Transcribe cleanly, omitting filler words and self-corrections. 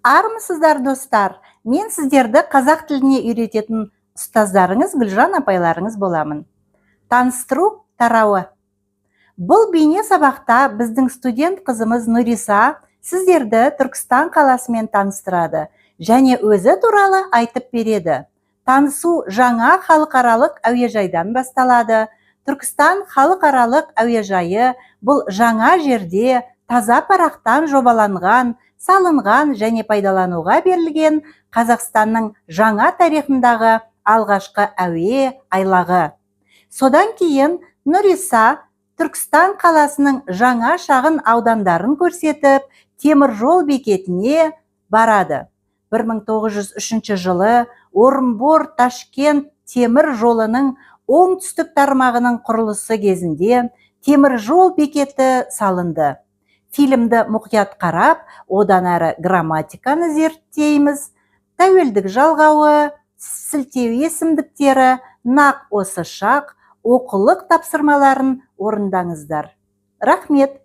Армысыздар достар? Мен сіздерді қазақ тіліне үйрететін ұстаздарыңыз Гүлжан апайларыңыз боламын. Таныстыру тарауы. Бұл бейне сабақта біздің студент қызымыз Нұриса сіздерді Түркістан қаласымен таныстырады және өзі туралы айтып береді. Танысу жаңа халықаралық әуежайдан басталады. Түркістан халықаралық әуежайы бұл жаңа жерде таза парақтан жобаланған, салынған және пайдалануға берілген Қазақстанның жаңа тарихындағы алғашқы әуе айлағы. Содан кейін Нұриса Түркістан қаласының жаңа шағын аудандарын көрсетіп, темір жол бекетіне барады. 1903 жылы Орынбор-Ташкент темір жолының оңтүстік тармағының құрылысы кезінде темір жол бекеті салынды. Фильмді мұқият қарап, одан әрі грамматиканы зерттейміз. Тәуелдік жалғауы, сілтеу есімдіктері, нақ осы шақ, оқулық тапсырмаларын орындаңыздар. Рахмет!